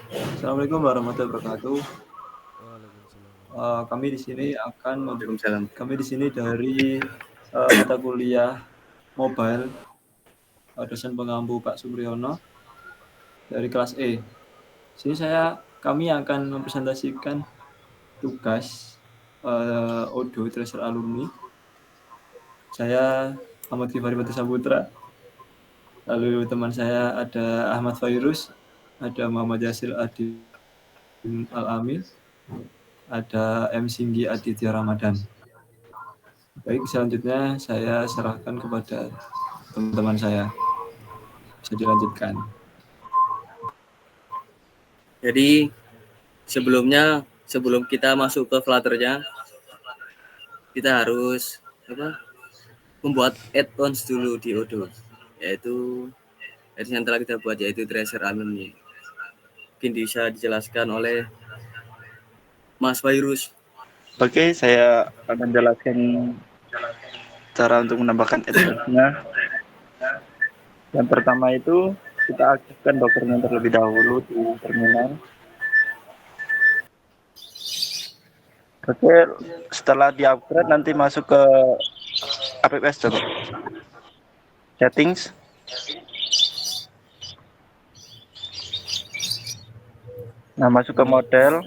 Assalamualaikum warahmatullahi wabarakatuh. Waalaikumsalam Kami warahmatullahi di sini wabarakatuh. akan Waalaikumsalam. kami di sini dari mata kuliah mobile dosen pengampu Pak Supriyono dari kelas E. Sini kami akan mempresentasikan tugas Odo Tracer Alumni. Saya Ahmad Kifari Batu Saputra. Lalu teman saya ada Ahmad Fairuz, ada Muhammad Yasil Adi Al-Amin, ada M. Singgi Aditya Ramadan. Baik, selanjutnya saya serahkan kepada teman-teman saya. Bisa dilanjutkan. Jadi sebelum kita masuk ke Flutter-nya, kita harus membuat add-ons dulu di Odoo, yaitu yang telah kita buat, yaitu Tracer Alumni. Mungkin bisa dijelaskan oleh Mas Virus. Oke, saya akan menjelaskan cara untuk menambahkan add-onsnya. Yang pertama itu kita aktifkan Dockernya terlebih dahulu di terminal. Oke, setelah di-upgrade nanti masuk ke apps coba. Settings. Nah, masuk ke model.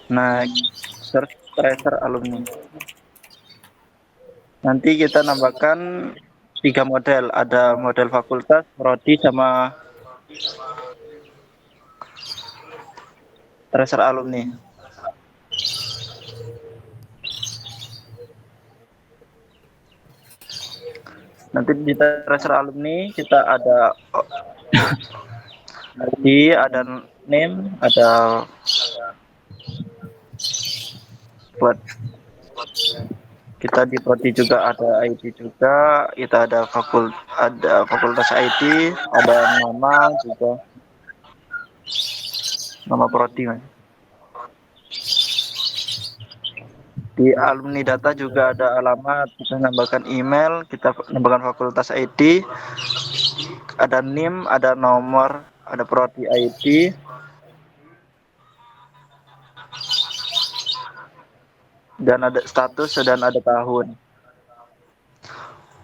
Nah, search Tracer Alumni. Nanti kita nambahkan 3 model. Ada model fakultas, prodi, sama Tracer Alumni. Nanti di Tracer Alumni kita ada ID, ada name, ada buat kita di prodi juga ada ID juga, kita ada fakultas ID, ada nama juga, nama prodi. Di alumni data juga ada alamat, kita nambahkan email, kita nambahkan fakultas ID, ada NIM, ada nomor, ada prodi ID, dan ada status dan ada tahun.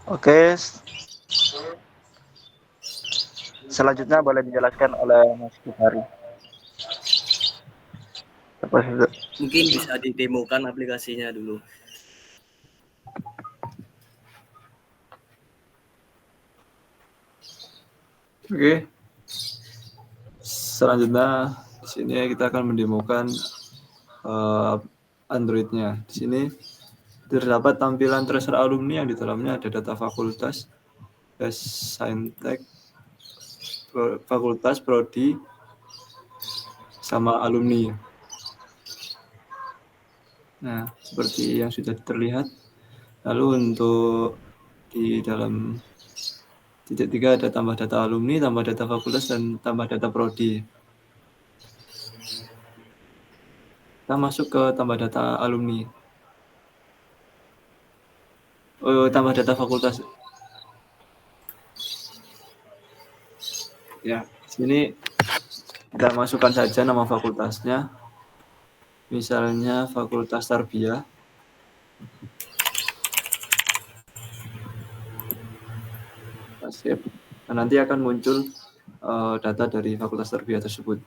Oke, selanjutnya boleh dijelaskan oleh Mas Kifari. Mungkin bisa didemokan aplikasinya dulu. Oke. Selanjutnya di sini kita akan mendemokan Android-nya. Di sini terdapat tampilan Tracer Alumni yang di dalamnya ada data fakultas, saintek, fakultas, prodi, sama alumni. Nah, seperti yang sudah terlihat. Lalu untuk di dalam titik 3 ada tambah data alumni, tambah data fakultas, dan tambah data prodi. Kita masuk ke tambah data alumni. Tambah data fakultas. Ya, sini kita masukkan saja nama fakultasnya. Misalnya Fakultas Tarbiyah. Save. Nah, nanti akan muncul data dari Fakultas Tarbiyah tersebut.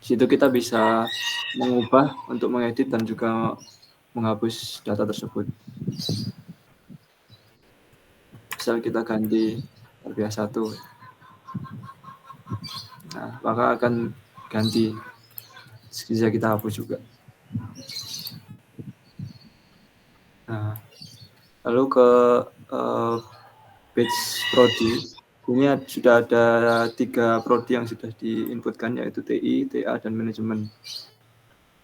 Di situ kita bisa mengubah untuk mengedit dan juga menghapus data tersebut. Misal kita ganti Tarbiyah 1. Nah, maka akan ganti. Bisa kita hapus juga. Nah, lalu ke page prodi. Ini sudah ada 3 prodi yang sudah diinputkan, yaitu TI, TA, dan manajemen.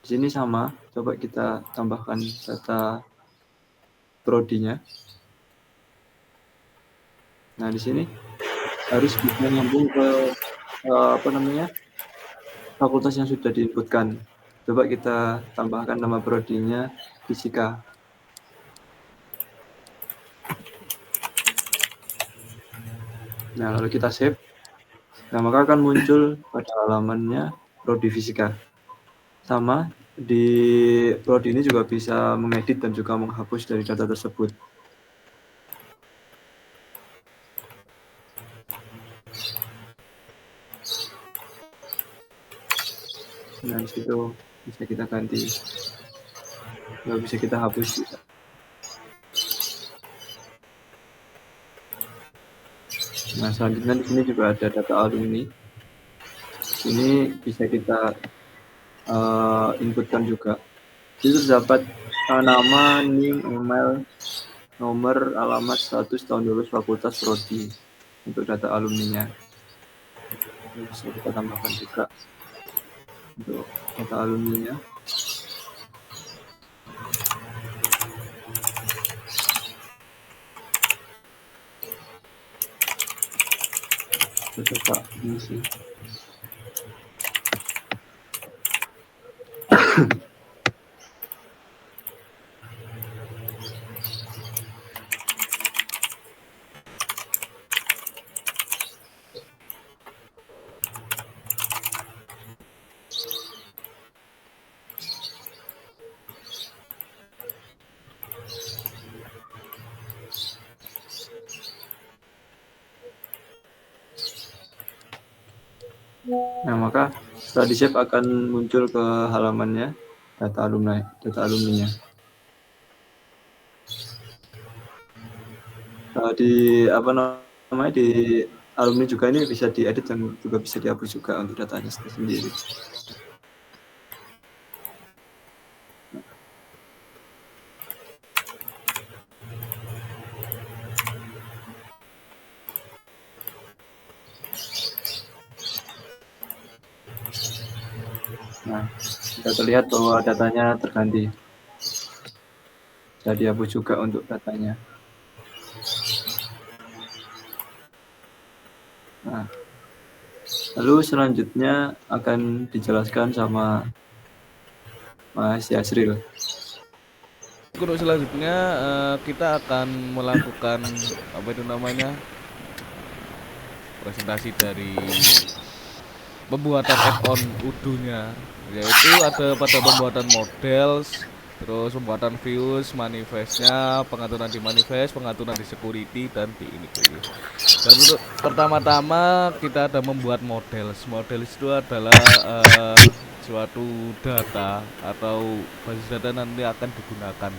Di sini sama, coba kita tambahkan data prodinya. Nah, di sini harus bisa nyambung ke fakultas yang sudah diinputkan. Coba kita tambahkan nama prodinya fisika. Nah, lalu kita save. Nah, maka akan muncul pada halamannya prodi fisika. Sama, di prodi ini juga bisa mengedit dan juga menghapus dari data tersebut. Nah, di situ bisa kita ganti. Nggak bisa kita hapus juga. Nah, selanjutnya di sini juga ada data alumni. Ini bisa kita inputkan juga. Itu terdapat nama, NIM, email, nomor, alamat, status, tahun lulus, fakultas, prodi untuk data alumninya. Ini bisa kita tambahkan juga untuk data alumninya. Kita coba isi. Nah, maka setelah di save akan muncul ke halamannya data alumninya. Di apa namanya, di alumni juga ini bisa diedit dan juga bisa dihapus juga untuk datanya sendiri. Nah, kita terlihat bahwa datanya terganti. Bisa dihapus juga untuk datanya. Nah, lalu selanjutnya akan dijelaskan sama Mas Yasril. Untuk selanjutnya kita akan melakukan apa itu namanya presentasi dari pembuatan add-on Udo-nya, yaitu ada pada pembuatan models, terus pembuatan views, manifestnya, pengaturan di manifest, pengaturan di security dan di ini. Dan untuk pertama-tama kita ada membuat models. Models itu adalah suatu data atau basis data nanti akan digunakan.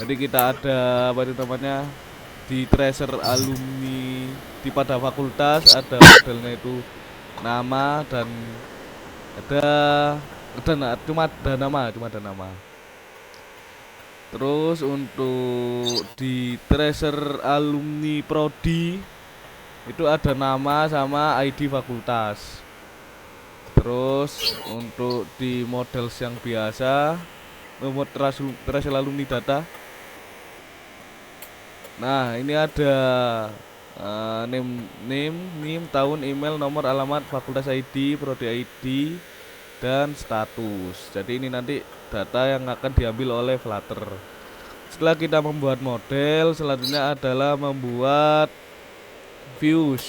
Jadi kita ada apa itu namanya di tracer alumni di pada fakultas, ada modelnya itu nama dan cuma ada nama. Terus untuk di tracer alumni prodi itu ada nama sama ID fakultas. Terus untuk di models yang biasa, nomor tracer alumni data. Nah, ini ada name, tahun, email, nomor, alamat, fakultas ID, prodi ID, dan status. Jadi ini nanti data yang akan diambil oleh Flutter. Setelah kita membuat model, selanjutnya adalah membuat views.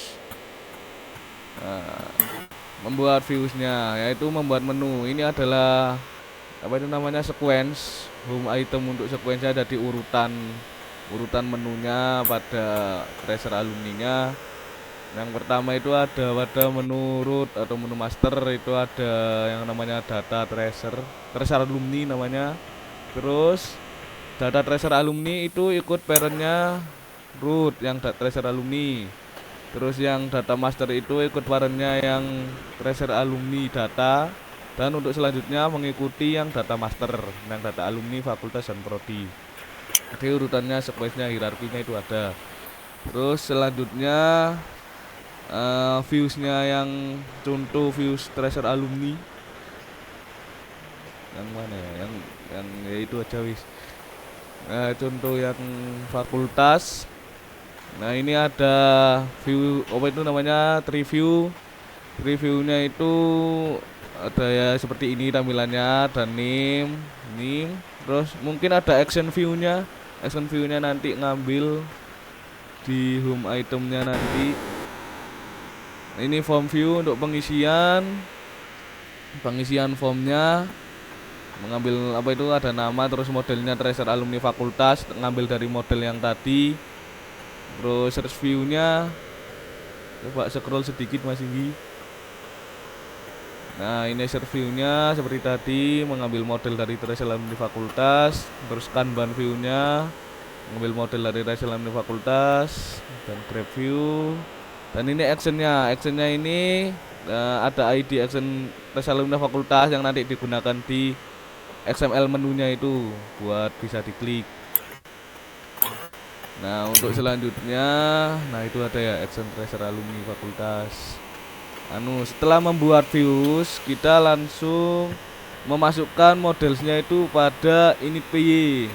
Membuat viewsnya, yaitu membuat menu. Ini adalah apa itu namanya sequence. Home item untuk sequence ada di urutan menunya pada tracer alumninya. Yang pertama itu ada pada menu root atau menu master, itu ada yang namanya data tracer alumni namanya. Terus data tracer alumni itu ikut parentnya root yang tracer alumni. Terus yang data master itu ikut parentnya yang tracer alumni data. Dan untuk selanjutnya mengikuti yang data master, yang data alumni fakultas dan prodi. Jadi urutannya, sequence-nya, hierarkinya itu ada. Terus selanjutnya views-nya yang contoh views tracer alumni. Yang mana ya? Yang ya itu aja wis. Contoh yang fakultas. Nah, ini ada view apa itu namanya? Triview. Reviewnya itu ada ya seperti ini tampilannya, dan name. Terus mungkin ada action view-nya nanti ngambil di home itemnya nanti. Ini form view untuk pengisian formnya, mengambil apa itu ada nama, terus modelnya tracer alumni fakultas, ngambil dari model yang tadi. Terus search view-nya, coba scroll sedikit Mas Inggi. Nah, ini search view-nya seperti tadi, mengambil model dari tracer alumni fakultas. Terus kanban view-nya, mengambil model dari tracer alumni fakultas, dan grab view. Dan ini actionnya ini ada ID action tracer alumni fakultas yang nanti digunakan di XML menunya itu buat bisa diklik. Nah, untuk selanjutnya, nah itu ada ya action tracer alumni fakultas. Setelah membuat views, kita langsung memasukkan modelsnya itu pada init PY.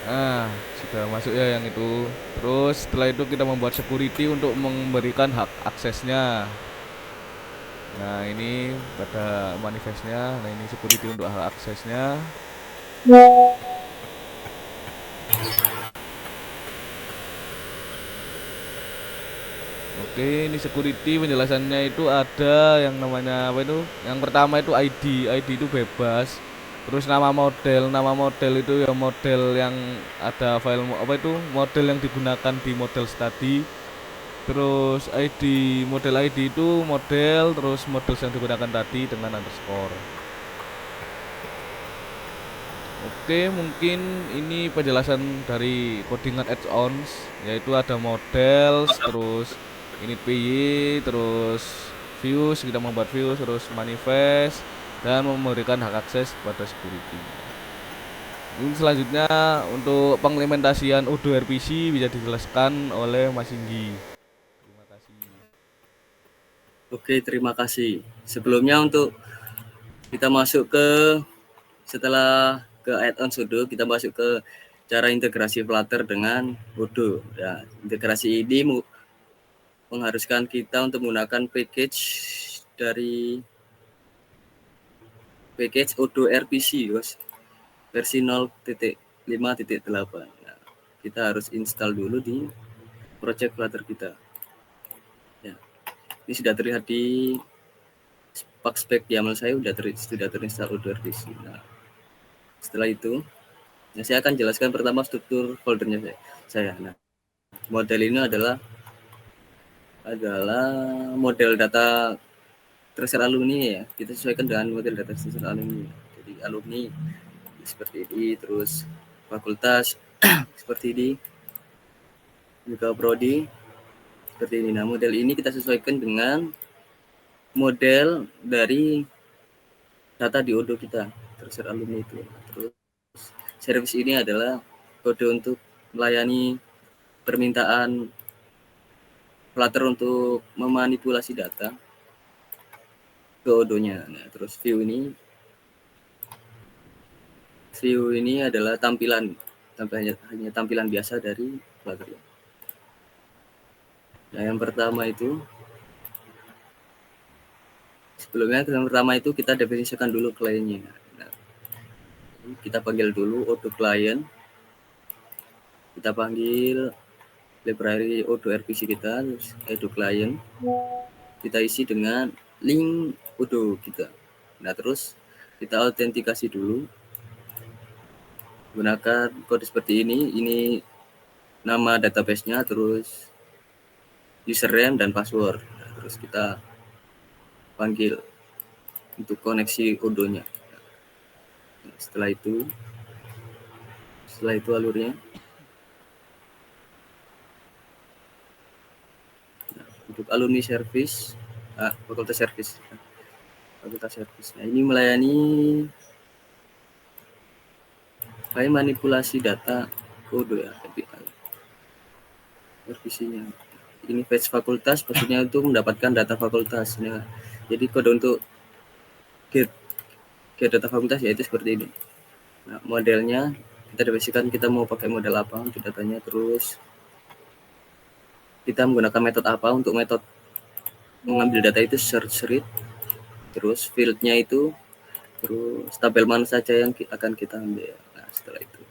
Nah, sudah masuk ya yang itu. Terus setelah itu kita membuat security untuk memberikan hak aksesnya. Nah, ini pada manifestnya. Nah, ini security untuk hak aksesnya. Oke, ini security penjelasannya itu ada yang namanya apa itu? Yang pertama itu ID. ID itu bebas. Terus nama model itu ya model yang ada file apa itu? Model yang digunakan di model study. Terus model ID itu model, terus model yang digunakan tadi dengan underscore. Oke, mungkin ini penjelasan dari codingan add-ons, yaitu ada model, terus init PY, terus views, kita membuat views, terus manifest, dan memberikan hak akses pada security. Ini selanjutnya untuk pengimplementasian Odoo RPC bisa dijelaskan oleh Mas Inggi. Terima kasih. Oke, terima kasih. Sebelumnya untuk kita masuk ke setelah ke add-on Odoo, kita masuk ke cara integrasi Flutter dengan Odoo. Ya, integrasi ini mengharuskan kita untuk menggunakan package dari package Odoo RPC versi 0.5.8. Nah, kita harus install dulu di project Flutter kita. Ya, ini sudah terlihat di spek YAML saya sudah terinstall Odoo RPC. Nah, setelah itu, ya, saya akan jelaskan pertama struktur foldernya saya. Nah, model ini adalah model data tracer alumni ya. Kita sesuaikan dengan model data tracer alumni. Jadi alumni seperti ini, terus fakultas seperti ini, juga prodi seperti ini. Nah, model ini kita sesuaikan dengan model dari data di Odoo kita, tracer alumni itu. Terus service ini adalah kode untuk melayani permintaan Flutter untuk memanipulasi data ke Odoo-nya. Nah, terus view ini adalah hanya tampilan biasa dari Flutter. Nah, yang pertama itu kita definisikan dulu kliennya. Nah, kita panggil dulu Odoo client. Kita panggil library Odoo RPC kita, terus Odoo client. Kita isi dengan link Odoo kita. Nah, terus kita autentikasi dulu. Gunakan kode seperti ini. Ini nama database-nya, terus username dan password. Nah, terus kita panggil untuk koneksi Odoo-nya. Nah, setelah itu alurnya. Nah, untuk alumni service, fakultas service. Nah, ini melayani manipulasi data Odoo ya, API. RPC-nya. Ini page fakultas, maksudnya untuk mendapatkan data fakultas. Nah, jadi kode untuk get data fakultas yaitu seperti ini. Nah, modelnya kita definisikan kita mau pakai model apa untuk datanya, terus kita menggunakan metode apa untuk metode mengambil data itu search read, terus field-nya itu, terus tabel mana saja yang akan kita ambil. Nah, setelah itu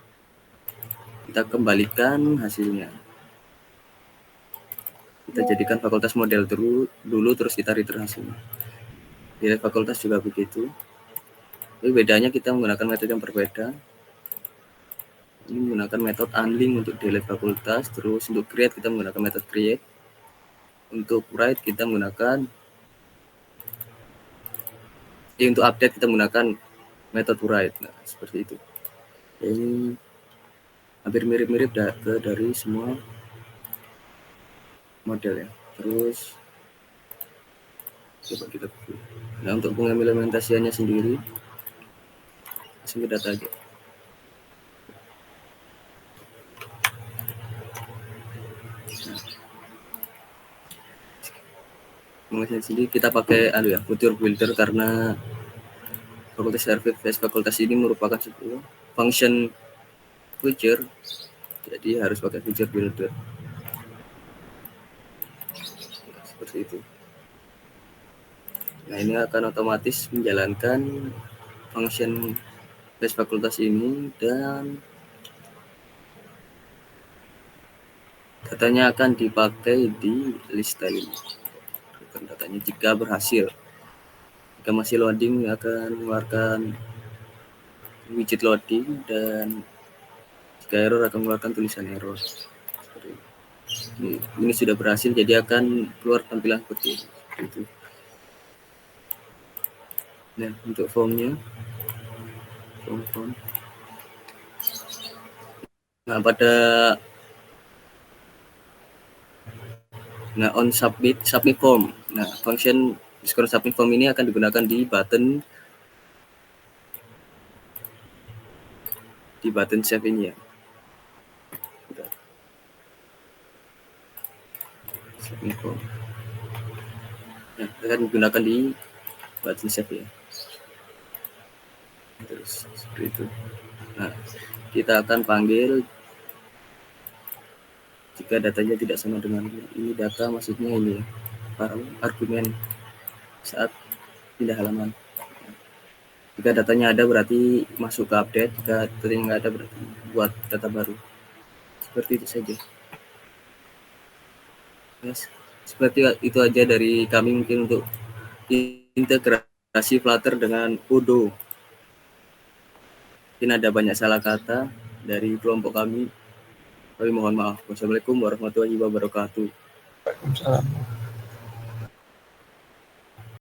kita kembalikan hasilnya. Kita jadikan fakultas model dulu terus kita return hasilnya. Di fakultas juga begitu. Tapi bedanya kita menggunakan metode yang berbeda. Ini menggunakan metode unlink untuk delete fakultas, terus untuk create kita menggunakan metode create. Untuk write kita menggunakan untuk update kita menggunakan metode write. Nah, seperti itu. Ini hampir mirip-mirip dari semua model ya. Terus coba kita buka. Nah, untuk pengimplementasiannya sendiri langsung ke data aja. Pengimplementasian sendiri kita pakai Future Builder karena fakultas service fakultas ini merupakan sebuah function feature, jadi harus pakai Future Builder. Seperti itu. Nah, ini akan otomatis menjalankan function base fakultas ini dan datanya akan dipakai di list style ini. Datanya jika berhasil. Jika masih loading akan mengeluarkan widget loading dan jika error akan mengeluarkan tulisan error. Ini sudah berhasil, jadi akan keluar tampilan seperti itu. Nah, untuk formnya, form. Nah, on submit form. Nah, function score submit form ini akan digunakan di button save ini ya. Submit form. Nah, akan digunakan di button save ya. Terus seperti itu. Nah, kita akan panggil jika datanya tidak sama dengan ini. Data maksudnya ini argumen saat pindah halaman. Jika datanya ada berarti masuk ke update, jika datanya nggak ada berarti buat data baru. Seperti itu saja. Yes. Seperti itu aja dari kami mungkin untuk integrasi Flutter dengan Odoo. Mungkin ada banyak salah kata dari kelompok kami. Kami mohon maaf. Wassalamualaikum warahmatullahi wabarakatuh. Waalaikumsalam.